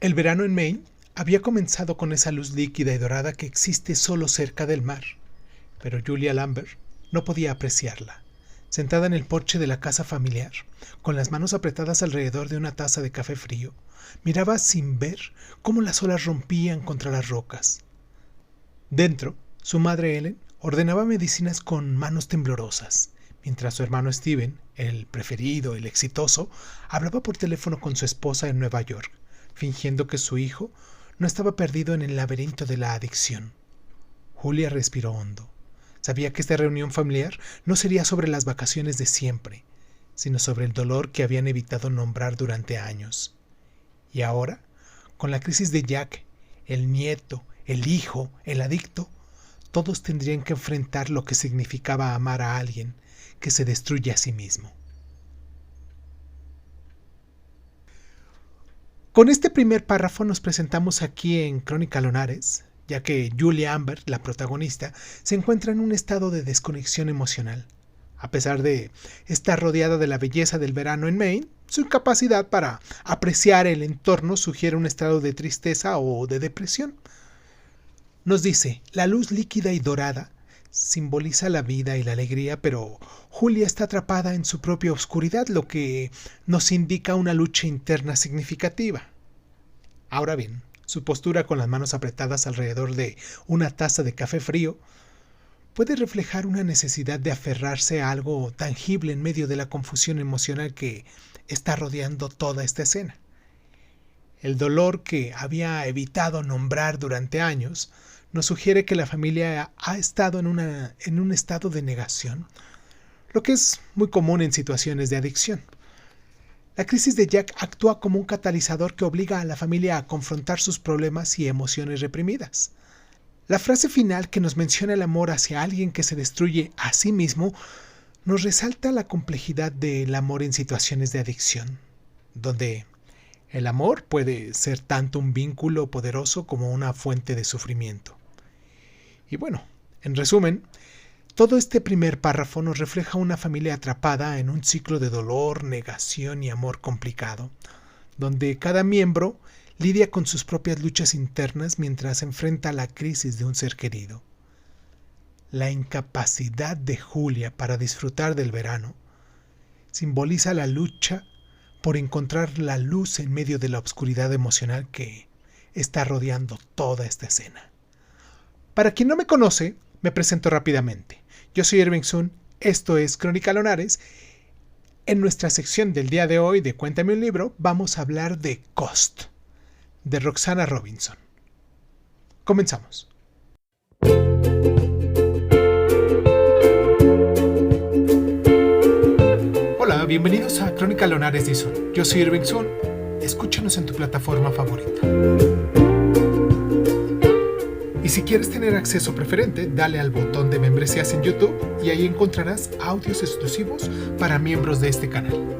El verano en Maine había comenzado con esa luz líquida y dorada que existe solo cerca del mar, pero Julia Lambert no podía apreciarla. Sentada en el porche de la casa familiar, con las manos apretadas alrededor de una taza de café frío, miraba sin ver cómo las olas rompían contra las rocas. Dentro, su madre Ellen ordenaba medicinas con manos temblorosas, mientras su hermano Steven, el preferido, el exitoso, hablaba por teléfono con su esposa en Nueva York, fingiendo que su hijo no estaba perdido en el laberinto de la adicción. Julia respiró hondo. Sabía que esta reunión familiar no sería sobre las vacaciones de siempre, sino sobre el dolor que habían evitado nombrar durante años. Y ahora, con la crisis de Jack, el nieto, el hijo, el adicto, todos tendrían que enfrentar lo que significaba amar a alguien que se destruye a sí mismo. Con este primer párrafo nos presentamos aquí en Crónica Lonares, ya que Julia Lambert, la protagonista, se encuentra en un estado de desconexión emocional. A pesar de estar rodeada de la belleza del verano en Maine, su incapacidad para apreciar el entorno sugiere un estado de tristeza o de depresión. Nos dice, la luz líquida y dorada simboliza la vida y la alegría, pero Julia está atrapada en su propia oscuridad, lo que nos indica una lucha interna significativa. Ahora bien, su postura con las manos apretadas alrededor de una taza de café frío puede reflejar una necesidad de aferrarse a algo tangible en medio de la confusión emocional que está rodeando toda esta escena. El dolor que había evitado nombrar durante años nos sugiere que la familia ha estado en un estado de negación, lo que es muy común en situaciones de adicción. La crisis de Jack actúa como un catalizador que obliga a la familia a confrontar sus problemas y emociones reprimidas. La frase final que nos menciona el amor hacia alguien que se destruye a sí mismo nos resalta la complejidad del amor en situaciones de adicción, donde el amor puede ser tanto un vínculo poderoso como una fuente de sufrimiento. Y bueno, en resumen, todo este primer párrafo nos refleja una familia atrapada en un ciclo de dolor, negación y amor complicado, donde cada miembro lidia con sus propias luchas internas mientras enfrenta la crisis de un ser querido. La incapacidad de Julia para disfrutar del verano simboliza la lucha por encontrar la luz en medio de la oscuridad emocional que está rodeando toda esta escena. Para quien no me conoce, me presento rápidamente. Yo soy Irving Sun, esto es Crónica Lonares. En nuestra sección del día de hoy de Cuéntame un libro, vamos a hablar de Cost, de Roxana Robinson. Comenzamos. Hola, bienvenidos a Crónica Lonares de Sun. Yo soy Irving Sun. Escúchanos en tu plataforma favorita. Y si quieres tener acceso preferente, dale al botón de membresías en YouTube y ahí encontrarás audios exclusivos para miembros de este canal.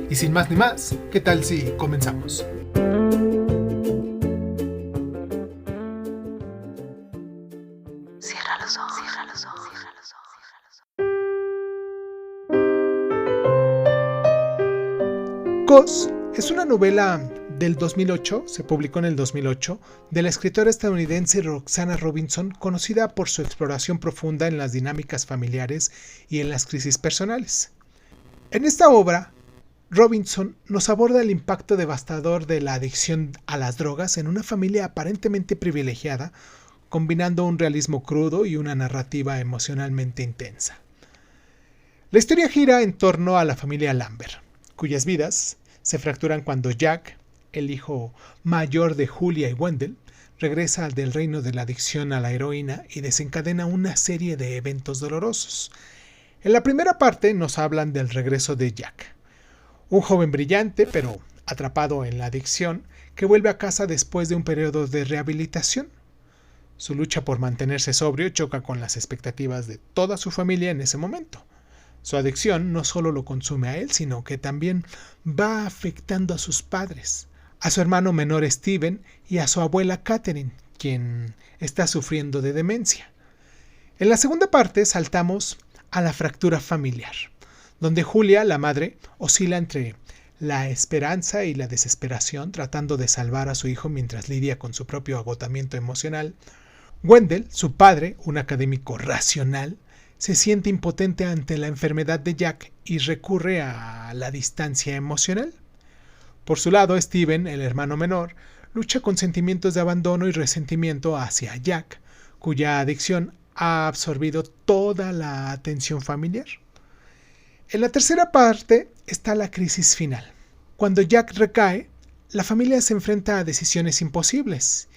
Y sin más ni más, ¿qué tal si comenzamos? Cierra los ojos, cierra los ojos, cierra los ojos, cierra los ojos. Cos es una novela del 2008, se publicó en el 2008, de la escritora estadounidense Roxana Robinson, conocida por su exploración profunda en las dinámicas familiares y en las crisis personales. En esta obra, Robinson nos aborda el impacto devastador de la adicción a las drogas en una familia aparentemente privilegiada, combinando un realismo crudo y una narrativa emocionalmente intensa. La historia gira en torno a la familia Lambert, cuyas vidas se fracturan cuando Jack, el hijo mayor de Julia y Wendell, regresa del reino de la adicción a la heroína y desencadena una serie de eventos dolorosos. En la primera parte nos hablan del regreso de Jack, un joven brillante pero atrapado en la adicción que vuelve a casa después de un periodo de rehabilitación. Su lucha por mantenerse sobrio choca con las expectativas de toda su familia en ese momento. Su adicción no solo lo consume a él, sino que también va afectando a sus padres, a su hermano menor Steven y a su abuela Catherine, quien está sufriendo de demencia. En la segunda parte saltamos a la fractura familiar, donde Julia, la madre, oscila entre la esperanza y la desesperación tratando de salvar a su hijo mientras lidia con su propio agotamiento emocional. Wendell, su padre, un académico racional, se siente impotente ante la enfermedad de Jack y recurre a la distancia emocional. Por su lado, Steven, el hermano menor, lucha con sentimientos de abandono y resentimiento hacia Jack, cuya adicción ha absorbido toda la atención familiar. En la tercera parte está la crisis final. Cuando Jack recae, la familia se enfrenta a decisiones imposibles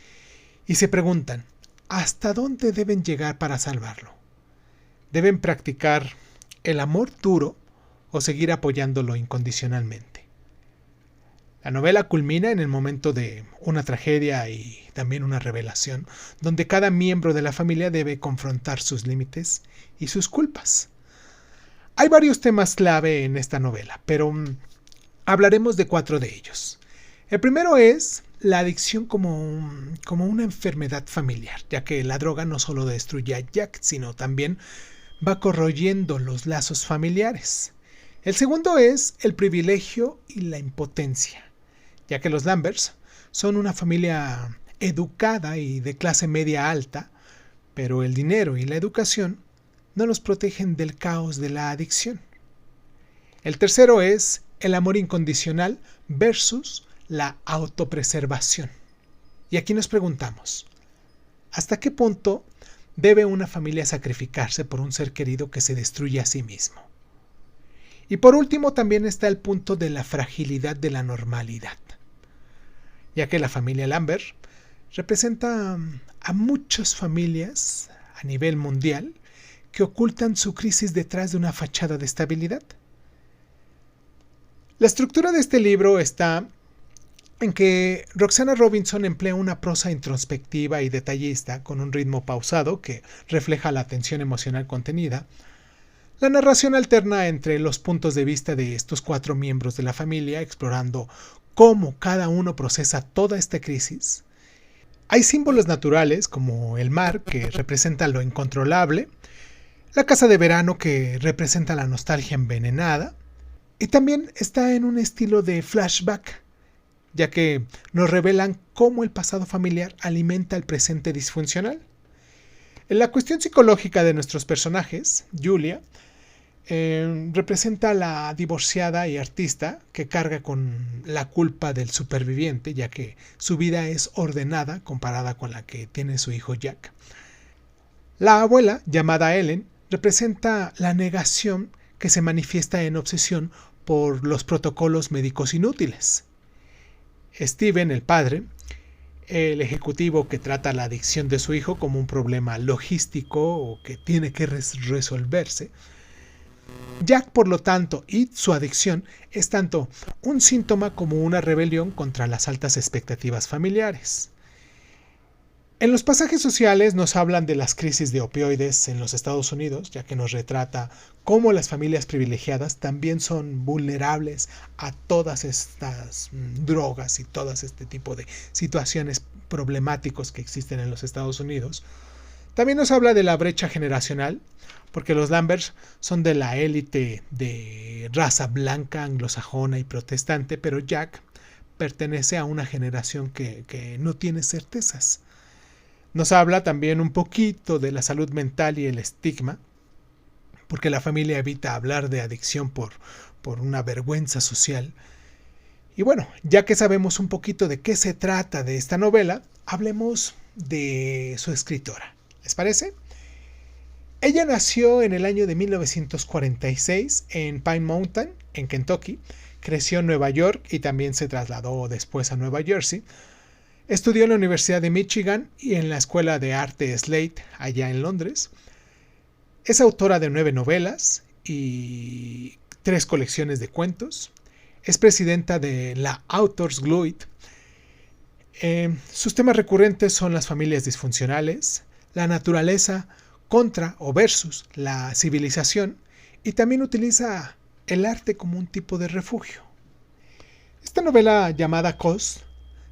y se preguntan, ¿hasta dónde deben llegar para salvarlo? ¿Deben practicar el amor duro o seguir apoyándolo incondicionalmente? La novela culmina en el momento de una tragedia y también una revelación, donde cada miembro de la familia debe confrontar sus límites y sus culpas. Hay varios temas clave en esta novela, pero hablaremos de 4 de ellos. El primero es la adicción como una enfermedad familiar, ya que la droga no solo destruye a Jack, sino también va corroyendo los lazos familiares. El segundo es el privilegio y la impotencia, ya que los Lamberts son una familia educada y de clase media alta, pero el dinero y la educación no los protegen del caos de la adicción. El tercero es el amor incondicional versus la autopreservación. Y aquí nos preguntamos, ¿hasta qué punto debe una familia sacrificarse por un ser querido que se destruye a sí mismo? Y por último también está el punto de la fragilidad de la normalidad, ya que la familia Lambert representa a muchas familias a nivel mundial que ocultan su crisis detrás de una fachada de estabilidad. La estructura de este libro está en que Roxana Robinson emplea una prosa introspectiva y detallista con un ritmo pausado que refleja la tensión emocional contenida. La narración alterna entre los puntos de vista de estos 4 miembros de la familia, explorando cómo cada uno procesa toda esta crisis. Hay símbolos naturales como el mar, que representa lo incontrolable, la casa de verano, que representa la nostalgia envenenada, y también está en un estilo de flashback, ya que nos revelan cómo el pasado familiar alimenta el presente disfuncional. En la cuestión psicológica de nuestros personajes, Julia representa a la divorciada y artista que carga con la culpa del superviviente, ya que su vida es ordenada comparada con la que tiene su hijo Jack. La abuela, llamada Ellen, representa la negación que se manifiesta en obsesión por los protocolos médicos inútiles. Steven, el padre, el ejecutivo que trata la adicción de su hijo como un problema logístico o que tiene que resolverse. Jack, por lo tanto, y su adicción es tanto un síntoma como una rebelión contra las altas expectativas familiares. En los pasajes sociales nos hablan de las crisis de opioides en los Estados Unidos, ya que nos retrata cómo las familias privilegiadas también son vulnerables a todas estas drogas y todo este tipo de situaciones problemáticos que existen en los Estados Unidos. También nos habla de la brecha generacional, porque los Lamberts son de la élite de raza blanca, anglosajona y protestante, pero Jack pertenece a una generación que no tiene certezas. Nos habla también un poquito de la salud mental y el estigma, porque la familia evita hablar de adicción por una vergüenza social. Y bueno, ya que sabemos un poquito de qué se trata de esta novela, hablemos de su escritora. ¿Les parece? Ella nació en el año de 1946 en Pine Mountain, en Kentucky. Creció en Nueva York y también se trasladó después a Nueva Jersey. Estudió en la Universidad de Michigan y en la Escuela de Arte Slade, allá en Londres. Es autora de 9 novelas y 3 colecciones de cuentos. Es presidenta de la Authors Guild. Sus temas recurrentes son las familias disfuncionales, la naturaleza contra o versus la civilización, y también utiliza el arte como un tipo de refugio. Esta novela, llamada Cos,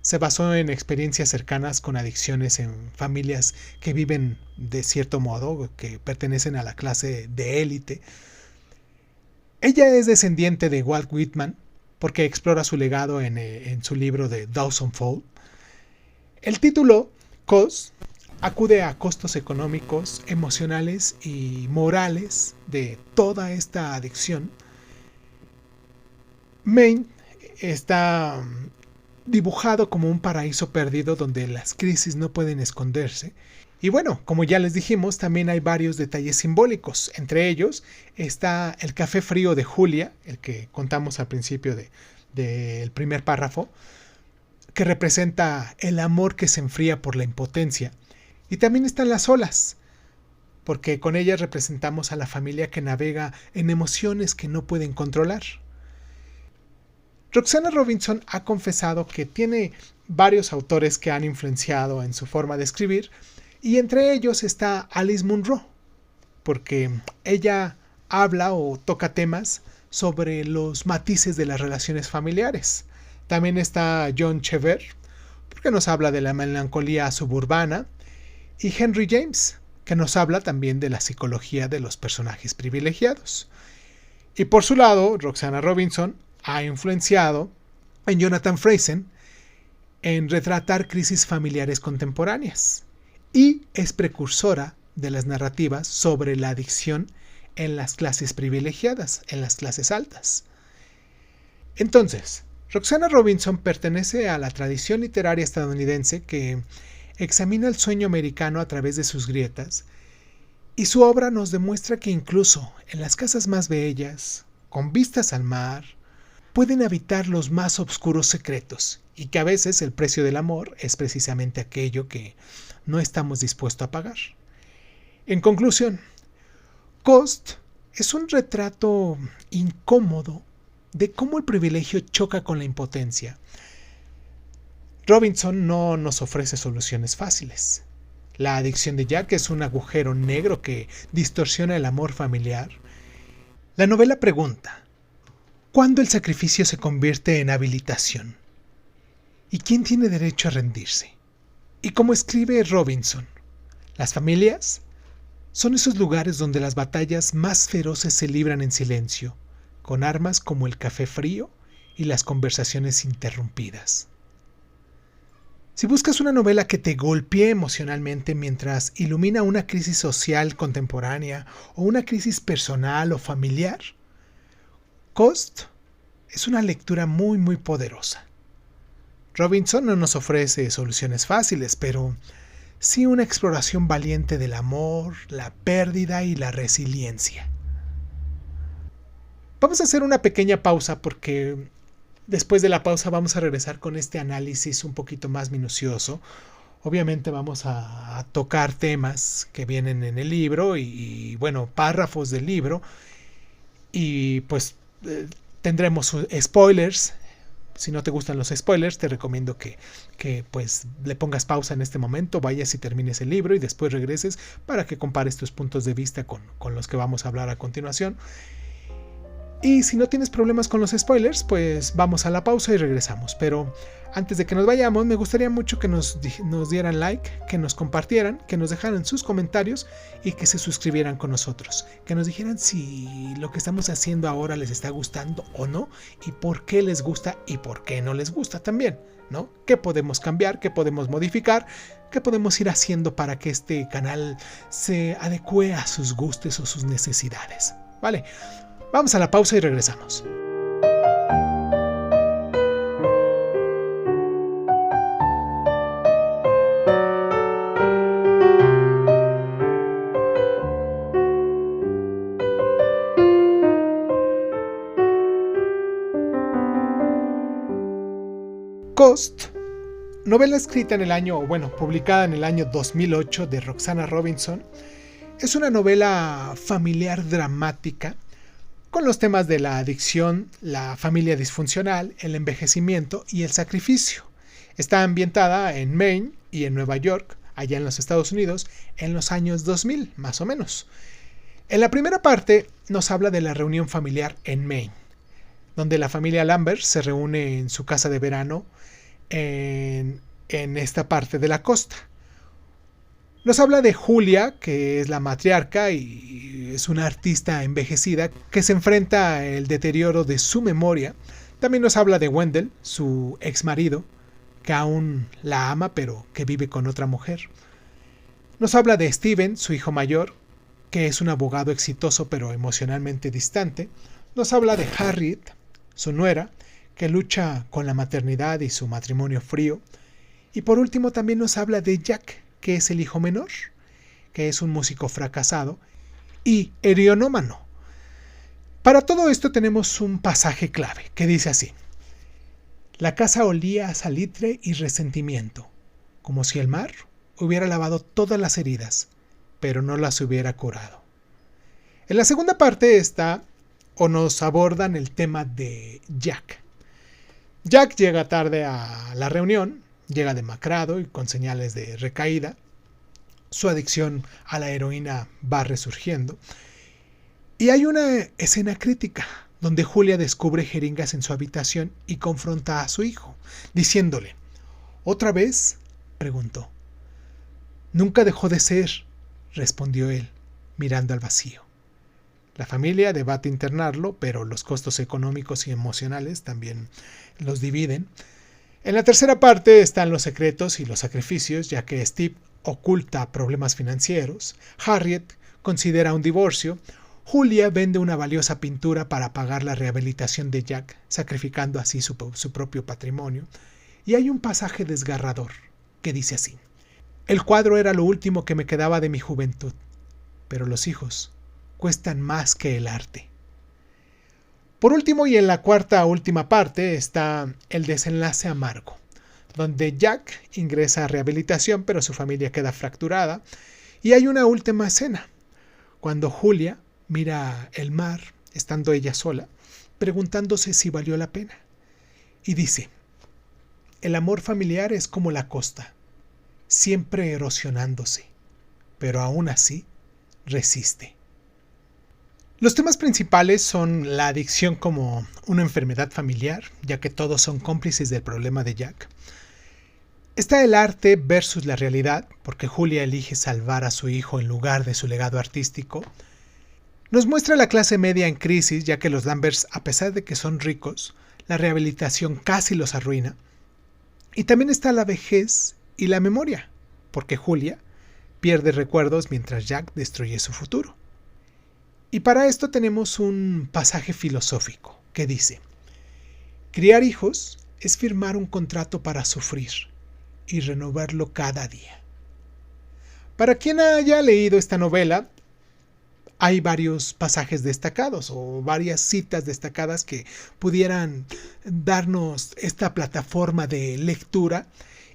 se basó en experiencias cercanas con adicciones en familias que viven de cierto modo, que pertenecen a la clase de élite. Ella es descendiente de Walt Whitman, porque explora su legado en su libro de Dawson Fall. El título, Cost, acude a costos económicos, emocionales y morales de toda esta adicción. Maine está dibujado como un paraíso perdido donde las crisis no pueden esconderse. Y bueno, como ya les dijimos, también hay varios detalles simbólicos. Entre ellos está el café frío de Julia, el que contamos al principio del primer párrafo, que representa el amor que se enfría por la impotencia. Y también están las olas, porque con ellas representamos a la familia que navega en emociones que no pueden controlar. Roxana Robinson ha confesado que tiene varios autores que han influenciado en su forma de escribir, y entre ellos está Alice Munro, porque ella habla o toca temas sobre los matices de las relaciones familiares. También está John Cheever, porque nos habla de la melancolía suburbana, y Henry James, que nos habla también de la psicología de los personajes privilegiados. Y por su lado, Roxana Robinson ha influenciado en Jonathan Franzen en retratar crisis familiares contemporáneas, y es precursora de las narrativas sobre la adicción en las clases privilegiadas, en las clases altas. Entonces, Roxana Robinson pertenece a la tradición literaria estadounidense que examina el sueño americano a través de sus grietas, y su obra nos demuestra que incluso en las casas más bellas, con vistas al mar, pueden habitar los más oscuros secretos, y que a veces el precio del amor es precisamente aquello que no estamos dispuestos a pagar. En conclusión, Cost es un retrato incómodo de cómo el privilegio choca con la impotencia. Robinson no nos ofrece soluciones fáciles. La adicción de Jack es un agujero negro que distorsiona el amor familiar. La novela pregunta: ¿cuándo el sacrificio se convierte en habilitación? ¿Y quién tiene derecho a rendirse? Y como escribe Robinson, las familias son esos lugares donde las batallas más feroces se libran en silencio, con armas como el café frío y las conversaciones interrumpidas. Si buscas una novela que te golpee emocionalmente mientras ilumina una crisis social contemporánea o una crisis personal o familiar, Cost es una lectura muy poderosa. Robinson no nos ofrece soluciones fáciles, pero sí una exploración valiente del amor, la pérdida y la resiliencia. Vamos a hacer una pequeña pausa porque después de la pausa vamos a regresar con este análisis un poquito más minucioso. Obviamente vamos a tocar temas que vienen en el libro y bueno, párrafos del libro, y pues tendremos spoilers. Si no te gustan los spoilers, te recomiendo que pues le pongas pausa en este momento, vayas y termines el libro y después regreses para que compares tus puntos de vista con los que vamos a hablar a continuación. Y si no tienes problemas con los spoilers, pues vamos a la pausa y regresamos. Pero antes de que nos vayamos, me gustaría mucho que nos dieran like, que nos compartieran, que nos dejaran sus comentarios y que se suscribieran con nosotros. Que nos dijeran si lo que estamos haciendo ahora les está gustando o no, y por qué les gusta y por qué no les gusta también, ¿no? ¿Qué podemos cambiar? ¿Qué podemos modificar? ¿Qué podemos ir haciendo para que este canal se adecue a sus gustos o sus necesidades? Vale. Vamos a la pausa y regresamos. Cost, novela escrita en el año, publicada en el año 2008 de Roxana Robinson, es una novela familiar dramática con los temas de la adicción, la familia disfuncional, el envejecimiento y el sacrificio. Está ambientada en Maine y en Nueva York, allá en los Estados Unidos, en los años 2000, más o menos. En la primera parte nos habla de la reunión familiar en Maine, donde la familia Lambert se reúne en su casa de verano en esta parte de la costa. Nos habla de Julia, que es la matriarca y es una artista envejecida que se enfrenta al deterioro de su memoria También nos habla de Wendell, su ex marido, que aún la ama pero que vive con otra mujer. Nos habla de Steven, su hijo mayor, que es un abogado exitoso pero emocionalmente distante. Nos habla de Harriet, su nuera, que lucha con la maternidad y su matrimonio frío. Y por último también nos habla de Jack, que es el hijo menor, que es un músico fracasado y heroinómano. Para todo esto tenemos un pasaje clave que dice así: la casa olía a salitre y resentimiento, como si el mar hubiera lavado todas las heridas, pero no las hubiera curado. En la segunda parte está o nos abordan el tema de Jack. Jack llega tarde a la reunión, llega demacrado y con señales de recaída. Su adicción a la heroína va resurgiendo. Y hay una escena crítica donde Julia descubre jeringas en su habitación y confronta a su hijo, diciéndole: ¿otra vez?, preguntó. Nunca dejó de ser, respondió él, mirando al vacío. La familia debate internarlo, pero los costos económicos y emocionales también los dividen. En la tercera parte están los secretos y los sacrificios, ya que Steve oculta problemas financieros, Harriet considera un divorcio, Julia vende una valiosa pintura para pagar la rehabilitación de Jack, sacrificando así su propio patrimonio, y hay un pasaje desgarrador que dice así: el cuadro era lo último que me quedaba de mi juventud, pero los hijos cuestan más que el arte. Por último, y en la cuarta última parte, está el desenlace amargo, donde Jack ingresa a rehabilitación, pero su familia queda fracturada, y hay una última escena, cuando Julia mira el mar, estando ella sola, preguntándose si valió la pena, y dice: el amor familiar es como la costa, siempre erosionándose, pero aún así resiste. Los temas principales son la adicción como una enfermedad familiar, ya que todos son cómplices del problema de Jack. Está el arte versus la realidad, porque Julia elige salvar a su hijo en lugar de su legado artístico. Nos muestra la clase media en crisis, ya que los Lamberts, a pesar de que son ricos, la rehabilitación casi los arruina. Y también está la vejez y la memoria, porque Julia pierde recuerdos mientras Jack destruye su futuro. Y para esto tenemos un pasaje filosófico que dice: criar hijos es firmar un contrato para sufrir y renovarlo cada día. Para quien haya leído esta novela, hay varios pasajes destacados o varias citas destacadas que pudieran darnos esta plataforma de lectura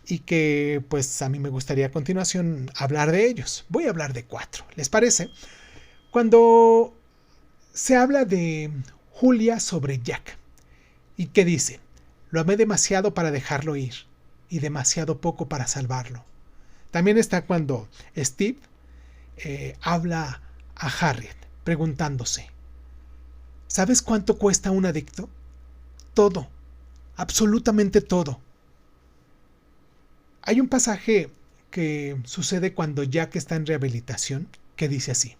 y que pues a mí me gustaría a continuación hablar de ellos. Voy a hablar de 4, ¿les parece? Cuando se habla de Julia sobre Jack, ¿y qué dice? Lo amé demasiado para dejarlo ir y demasiado poco para salvarlo. También está cuando Steve habla a Harriet preguntándose: ¿sabes cuánto cuesta un adicto? Todo, absolutamente todo. Hay un pasaje que sucede cuando Jack está en rehabilitación que dice así: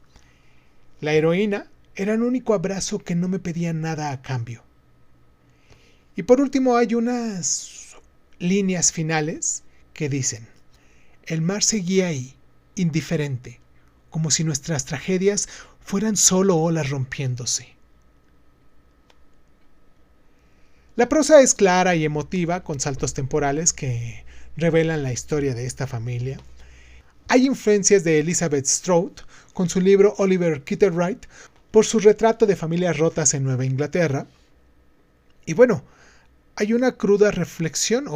la heroína era el único abrazo que no me pedía nada a cambio. Y por último hay unas líneas finales que dicen: el mar seguía ahí, indiferente, como si nuestras tragedias fueran solo olas rompiéndose. La prosa es clara y emotiva, con saltos temporales que revelan la historia de esta familia. Hay influencias de Elizabeth Strout con su libro Oliver Kitterwright por su retrato de familias rotas en Nueva Inglaterra. Y bueno, hay una cruda reflexión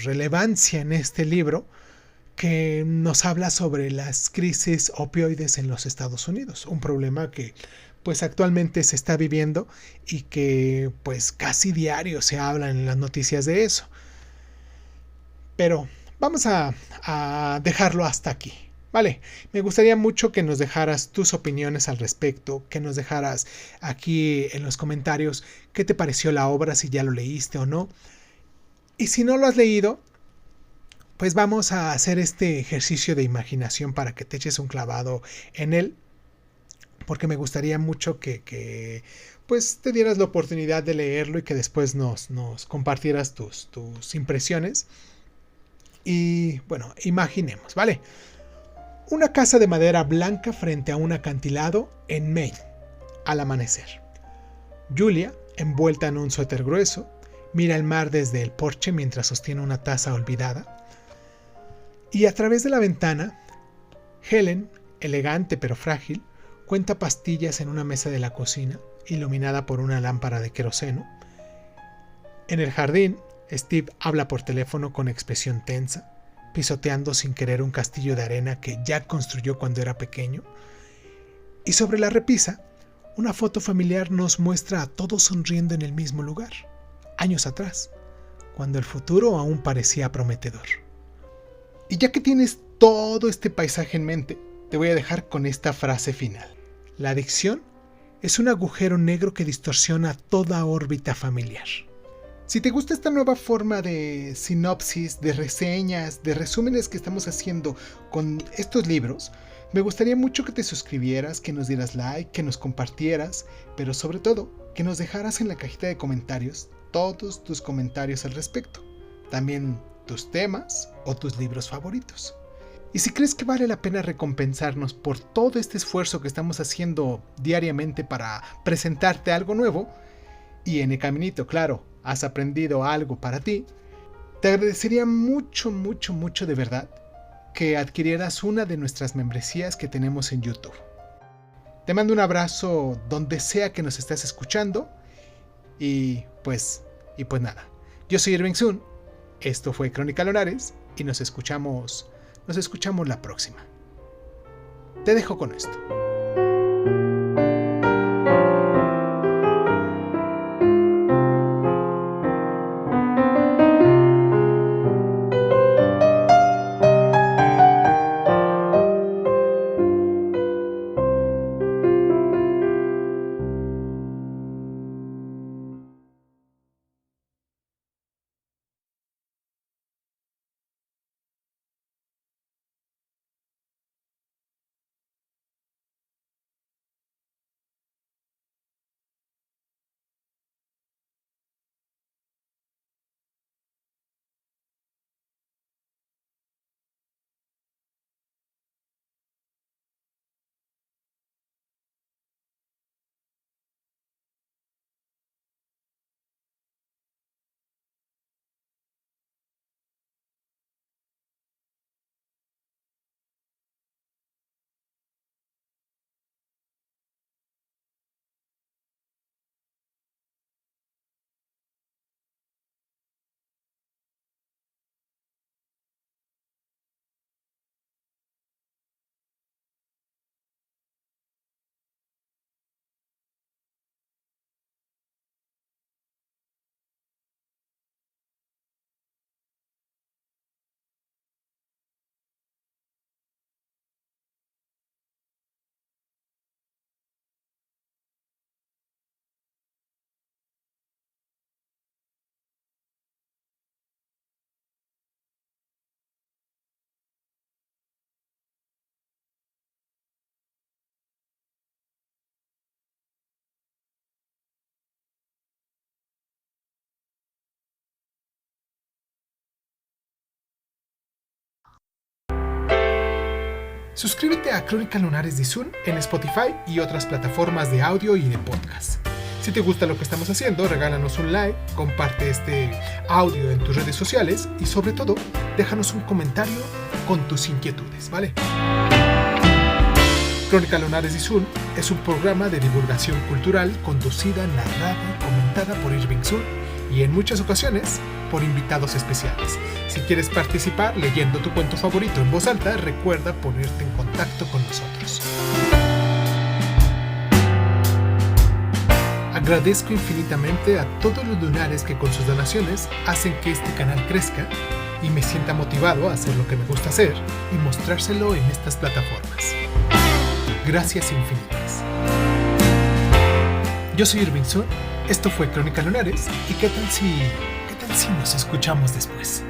relevancia en este libro que nos habla sobre las crisis opioides en los Estados Unidos, un problema que pues actualmente se está viviendo y que pues casi diario se habla en las noticias de eso. Pero vamos a dejarlo hasta aquí. Vale, me gustaría mucho que nos dejaras tus opiniones al respecto, que nos dejaras aquí en los comentarios qué te pareció la obra, si ya lo leíste o no. Y si no lo has leído, pues vamos a hacer este ejercicio de imaginación para que te eches un clavado en él. porque me gustaría mucho que pues te dieras la oportunidad de leerlo y que después nos compartieras tus impresiones. Y bueno, imaginemos, ¿vale? Una casa de madera blanca frente a un acantilado en Maine, al amanecer. Julia, envuelta en un suéter grueso, mira el mar desde el porche mientras sostiene una taza olvidada. Y a través de la ventana, Helen, elegante pero frágil, cuenta pastillas en una mesa de la cocina, iluminada por una lámpara de queroseno. En el jardín, Steve habla por teléfono con expresión tensa, pisoteando sin querer un castillo de arena que Jack construyó cuando era pequeño. Y sobre la repisa, una foto familiar nos muestra a todos sonriendo en el mismo lugar, años atrás, cuando el futuro aún parecía prometedor. Y ya que tienes todo este paisaje en mente, te voy a dejar con esta frase final. La adicción es un agujero negro que distorsiona toda órbita familiar. Si te gusta esta nueva forma de sinopsis, de reseñas, de resúmenes que estamos haciendo con estos libros, me gustaría mucho que te suscribieras, que nos dieras like, que nos compartieras, pero sobre todo, que nos dejaras en la cajita de comentarios todos tus comentarios al respecto. También tus temas o tus libros favoritos. Y si crees que vale la pena recompensarnos por todo este esfuerzo que estamos haciendo diariamente para presentarte algo nuevo, y en el caminito, claro, has aprendido algo para ti, te agradecería mucho de verdad que adquirieras una de nuestras membresías que tenemos en YouTube. Te mando un abrazo donde sea que nos estés escuchando y pues nada. Yo soy Irving Sun, esto fue Crónica Lunares y nos escuchamos la próxima. Te dejo con esto. Suscríbete a Crónica Lunares de Sun en Spotify y otras plataformas de audio y de podcast. Si te gusta lo que estamos haciendo, regálanos un like, comparte este audio en tus redes sociales y sobre todo, déjanos un comentario con tus inquietudes, ¿vale? Crónica Lunares de Sun es un programa de divulgación cultural conducida, narrada y comentada por Irving Sun y en muchas ocasiones por invitados especiales. Si quieres participar leyendo tu cuento favorito en voz alta, recuerda ponerte en contacto con nosotros. Agradezco infinitamente a todos los lunares que con sus donaciones hacen que este canal crezca y me sienta motivado a hacer lo que me gusta hacer y mostrárselo en estas plataformas. Gracias infinitas. Yo soy Irving Sun, esto fue Crónica Lunares y ¿qué tal si nos escuchamos después?